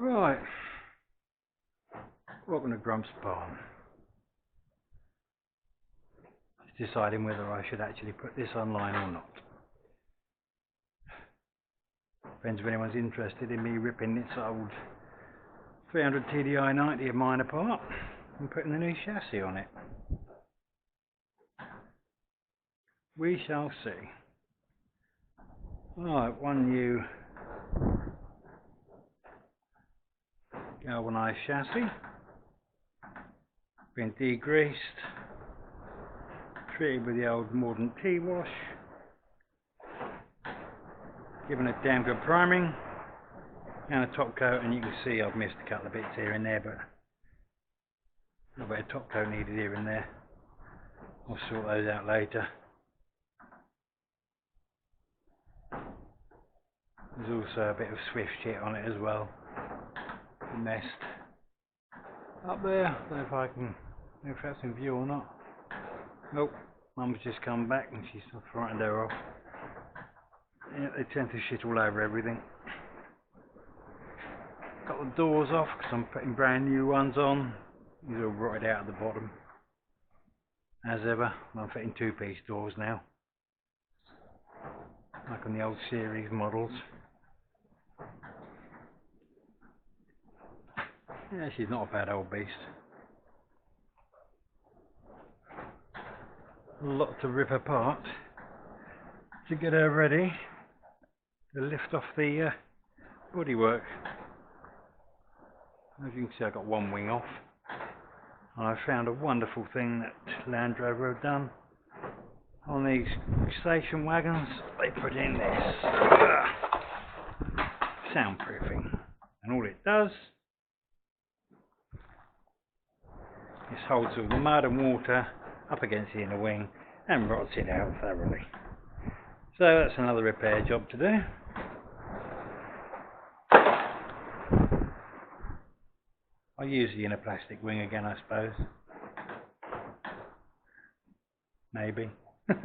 Right, welcome to Grumps Barn. Just deciding whether I should actually put this online or not. Depends if anyone's interested in me ripping this old 300 TDI 90 of mine apart and putting a new chassis on it. We shall see. Right, one new galvanised chassis, been degreased, treated with the old Mordant T-wash, given a damn good priming and a top coat, and you can see I've missed a couple of bits here and there, but a little bit of top coat needed here and there. I'll sort those out later. There's also a bit of Swift shit on it as well. Messed up there. I don't know if I can, if that's in view or not. Nope. Mum's just come back and she's frightened her off. Yeah, they tend to shit all over everything. Got the doors off because I'm putting brand new ones on. These are all rotted out at the bottom. As ever, I'm fitting two-piece doors now, like on the old series models. Yeah, she's not a bad old beast. A lot to rip apart to get her ready to lift off the bodywork. As you can see, I got one wing off. And I found a wonderful thing that Land Rover have done on these station wagons. They put in this soundproofing, and all it does is holds all the mud and water up against the inner wing and rots it out thoroughly. So that's another repair job to do. I'll use the inner plastic wing again, I suppose. Maybe. But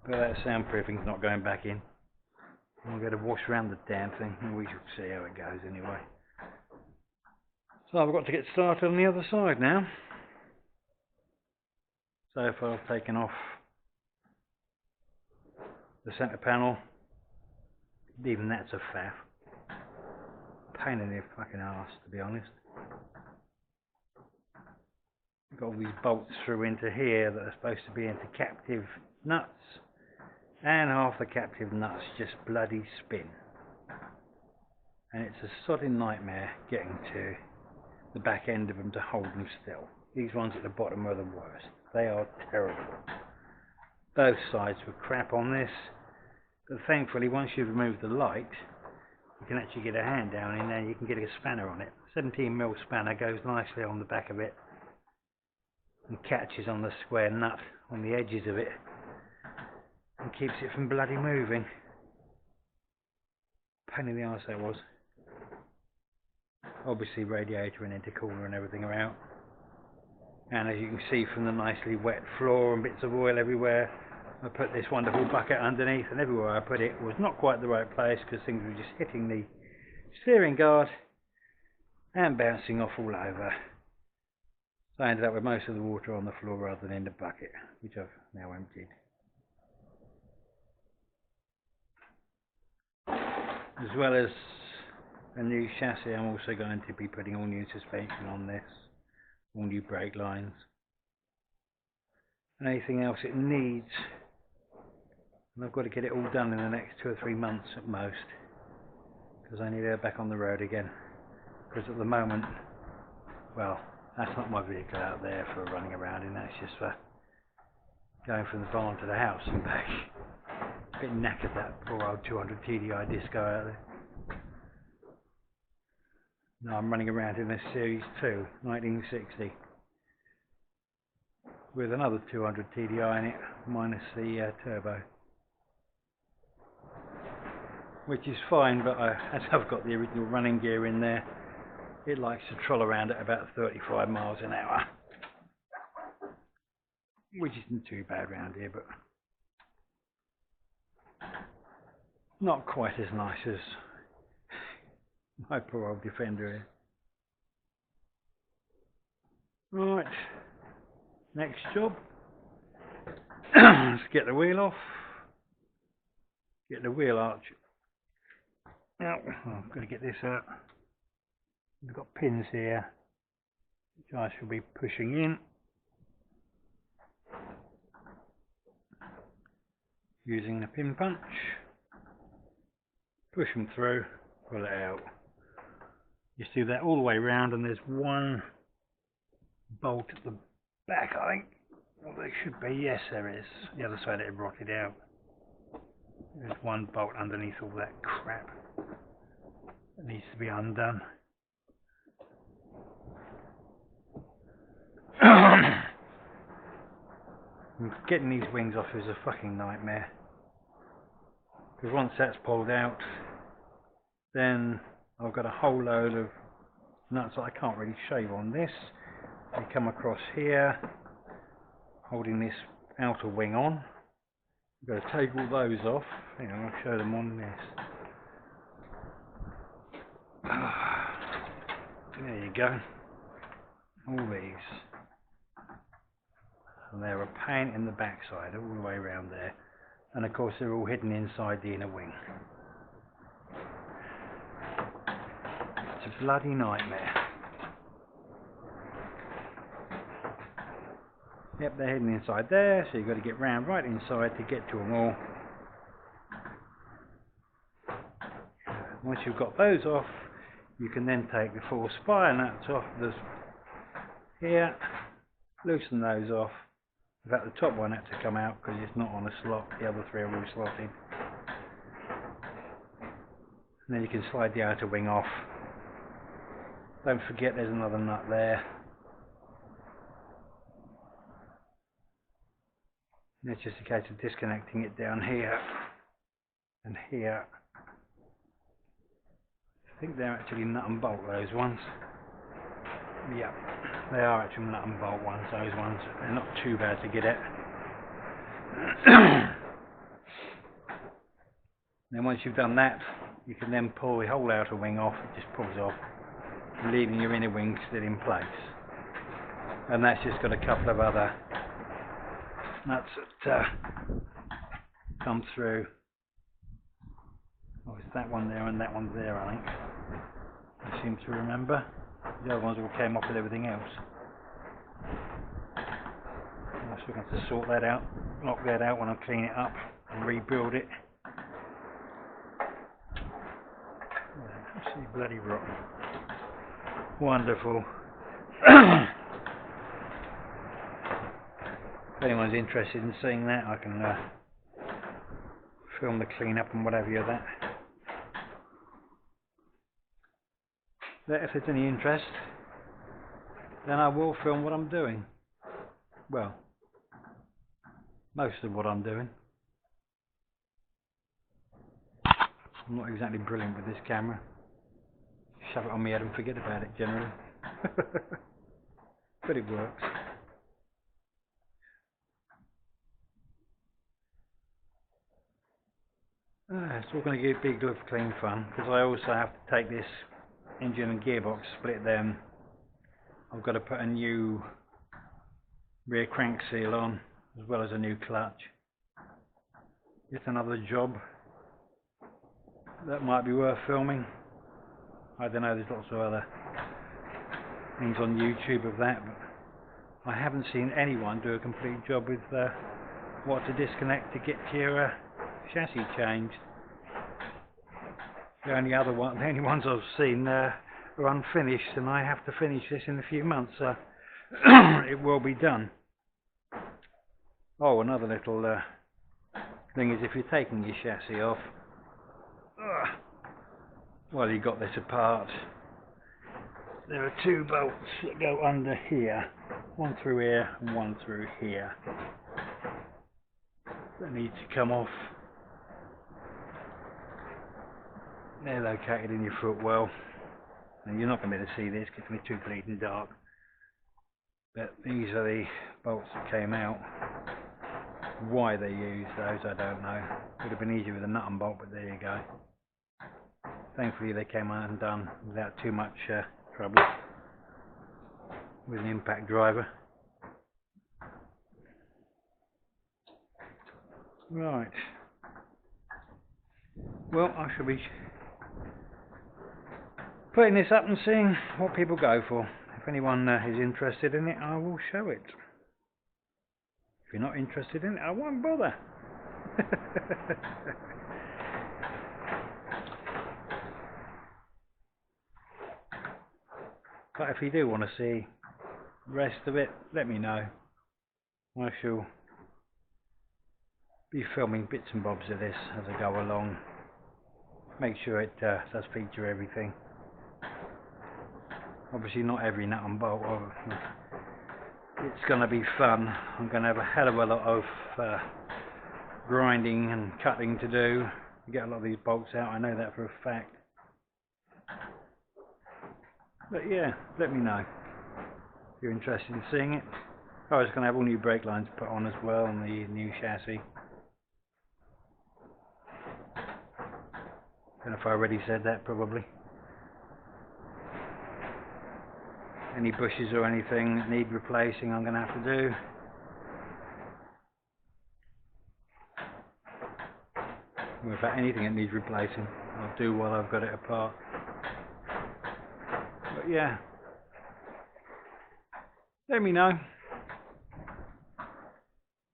that soundproofing's not going back in. I'm going to wash around the damn thing and we shall see how it goes anyway. So I've got to get started on the other side now. So far I've taken off the centre panel. Even that's a faff. Pain in the fucking arse, to be honest. Got all these bolts through into here that are supposed to be into captive nuts, and half the captive nuts just bloody spin. And it's a sodding nightmare getting to the back end of them to hold them still. These ones at the bottom are the worst. They are terrible. Both sides were crap on this. But thankfully, once you've removed the light, you can actually get a hand down in there. You can get a spanner on it. 17mm spanner goes nicely on the back of it and catches on the square nut on the edges of it and keeps it from bloody moving. Pain in the arse that was. Obviously, radiator and intercooler and everything are out. And as you can see from the nicely wet floor and bits of oil everywhere, I put this wonderful bucket underneath, and everywhere I put it was not quite the right place because things were just hitting the steering guard and bouncing off all over. So I ended up with most of the water on the floor rather than in the bucket, which I've now emptied. As well as a new chassis, I'm also going to be putting all new suspension on this, all new brake lines, and anything else it needs. And I've got to get it all done in the next 2 or 3 months at most, because I need her back on the road again. Because at the moment, well, that's not my vehicle out there for running around in, that's just for going from the barn to the house and back. A bit knackered, that poor old 200 TDI disco out there. Now I'm running around in this Series 2, 1960, with another 200 TDI in it, minus the turbo. Which is fine, but as I've got the original running gear in there, it likes to troll around at about 35 miles an hour. Which isn't too bad round here, but Not quite as nice as my poor old Defender here. Right, next job. Let's get the wheel off. Get the wheel arch out. Oh, I've got to get this out. We've got pins here, which I shall be pushing in. Using the pin punch. Push them through, pull it out. Just do that all the way around, and there's one bolt at the back, I think. Well, there should be, yes there is. The other side it rotted out. There's one bolt underneath all that crap that needs to be undone. Getting these wings off is a fucking nightmare. Because once that's pulled out, then I've got a whole load of nuts that I can't really shave on this. They come across here, holding this outer wing on. I've got to take all those off. Hang on, I'll show them on this. There you go. All these. And they're a pain in the backside, all the way around there. And of course they're all hidden inside the inner wing. It's a bloody nightmare. Yep, they're hidden inside there, so you've got to get round right inside to get to them all. Once you've got those off, you can then take the 4 spire nuts off this here, loosen those off. In fact, the top one had to come out because it's not on a slot, the other 3 are all slotted. And then you can slide the outer wing off. Don't forget there's another nut there. And it's just a case of disconnecting it down here and here. I think they're actually nut and bolt, those ones. Yep, they are actually nut and bolt ones, those ones. They're not too bad to get at. Then once you've done that, you can then pull the whole outer wing off. It just pulls off, leaving your inner wing still in place. And that's just got a couple of other nuts that come through. Oh, it's that one there and that one's there, I think. I seem to remember. The other ones all came off with everything else. I'm still going to sort that out, knock that out when I clean it up and rebuild it. See, bloody rotten. Wonderful. If anyone's interested in seeing that, I can film the clean up and what have you of that. But if there's any interest, then I will film what I'm doing. Well, most of what I'm doing. I'm not exactly brilliant with this camera. Shove it on my head and forget about it generally. But it works. It's all going to be good for clean fun, because I also have to take this engine and gearbox, split them. I've got to put a new rear crank seal on, as well as a new clutch. It's another job that might be worth filming. I don't know, there's lots of other things on YouTube of that, but I haven't seen anyone do a complete job with what to disconnect to get your chassis changed. The only ones I've seen are unfinished, and I have to finish this in a few months, so it will be done. Oh, another little thing is, if you're taking your chassis off, while you got this apart, there are 2 bolts that go under here, one through here and one through here, that need to come off. They're located in your footwell. And you're not going to be able to see this because it's too bleeding dark. But these are the bolts that came out. Why they use those, I don't know. Would have been easier with a nut and bolt, but there you go. Thankfully they came undone without too much trouble with an impact driver. Right. Well, I shall be putting this up and seeing what people go for. If anyone is interested in it, I will show it. If you're not interested in it, I won't bother. But if you do want to see the rest of it, let me know. I shall be filming bits and bobs of this as I go along. Make sure it does feature everything. Obviously not every nut and bolt. It's going to be fun. I'm going to have a hell of a lot of grinding and cutting to do to get a lot of these bolts out. I know that for a fact. But yeah, let me know if you're interested in seeing it. I was going to have all new brake lines put on as well on the new chassis. Don't know if I already said that, probably. Any bushes or anything that need replacing I'm going to have to do. Or in fact anything that needs replacing I'll do while I've got it apart. But yeah, let me know.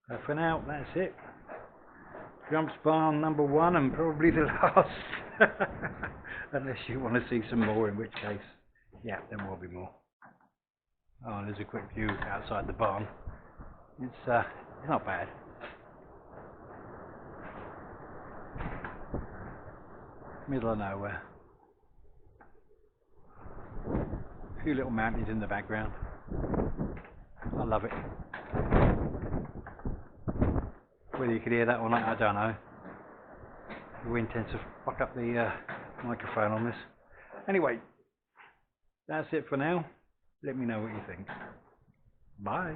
So for now, that's it. Grumps barn number 1 and probably the last. Unless you want to see some more, in which case, yeah, there will be more. Oh, and there's a quick view outside the barn. It's not bad. Middle of nowhere. A few little mountains in the background. I love it. Whether you could hear that or not, I don't know. The wind tends to fuck up the microphone on this. Anyway, that's it for now. Let me know what you think. Bye.